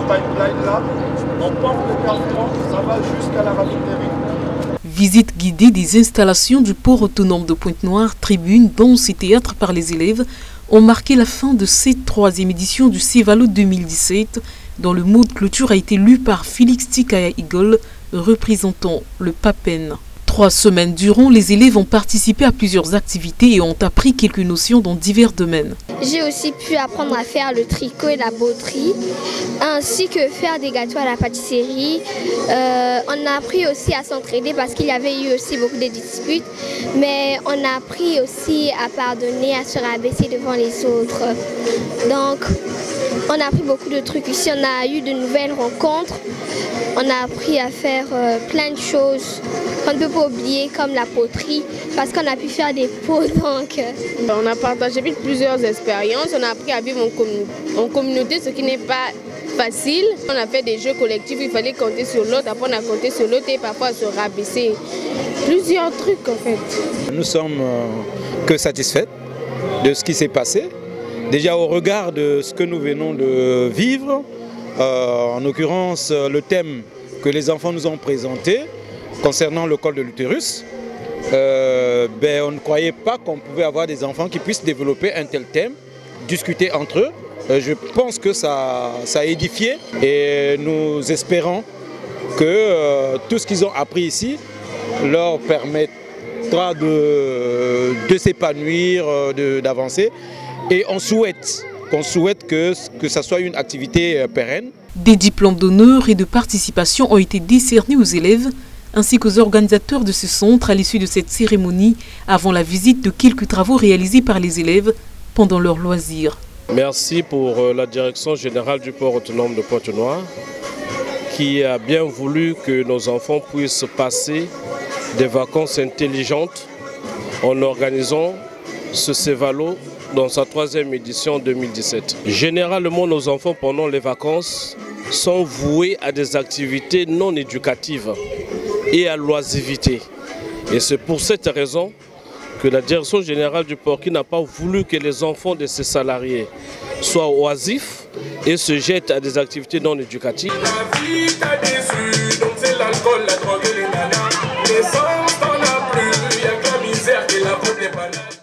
pipeline-là, on porte le carburant, ça va jusqu'à la raffinerie. Visite guidée des installations du port autonome de Pointe-Noire, tribunes, danse et théâtre par les élèves ont marqué la fin de cette troisième édition du Civalo 2017, dont le mot de clôture a été lu par Félix Tikaya Igol, représentant le PAPEN. 3 semaines durant, les élèves ont participé à plusieurs activités et ont appris quelques notions dans divers domaines. J'ai aussi pu apprendre à faire le tricot et la broderie, ainsi que faire des gâteaux à la pâtisserie. On a appris aussi à s'entraider parce qu'il y avait eu aussi beaucoup de disputes, mais on a appris aussi à pardonner, à se rabaisser devant les autres. Donc, on a appris beaucoup de trucs ici, on a eu de nouvelles rencontres, on a appris à faire plein de choses qu'on ne peut pas oublier, comme la poterie, parce qu'on a pu faire des pots. Donc. On a partagé plusieurs expériences, on a appris à vivre en communauté, ce qui n'est pas facile. On a fait des jeux collectifs, il fallait compter sur l'autre, après on a compté sur l'autre et parfois se rabaisser. Plusieurs trucs en fait. Nous sommes que satisfaits de ce qui s'est passé. Déjà au regard de ce que nous venons de vivre, en l'occurrence le thème que les enfants nous ont présenté concernant le col de l'utérus, on ne croyait pas qu'on pouvait avoir des enfants qui puissent développer un tel thème, discuter entre eux. Je pense que ça a édifié et nous espérons que tout ce qu'ils ont appris ici leur permettra de s'épanouir, d'avancer. Et on souhaite que ça soit une activité pérenne. Des diplômes d'honneur et de participation ont été décernés aux élèves ainsi qu'aux organisateurs de ce centre à l'issue de cette cérémonie avant la visite de quelques travaux réalisés par les élèves pendant leurs loisirs. Merci pour la direction générale du port autonome de Pointe-Noire qui a bien voulu que nos enfants puissent passer des vacances intelligentes en organisant ce Civalo dans sa 3e édition 2017. Généralement, nos enfants pendant les vacances sont voués à des activités non éducatives et à l'oisivité. Et c'est pour cette raison que la direction générale du port qui n'a pas voulu que les enfants de ses salariés soient oisifs et se jettent à des activités non éducatives. La vie t'a déçu, donc c'est l'alcool, la drogue et les nanas.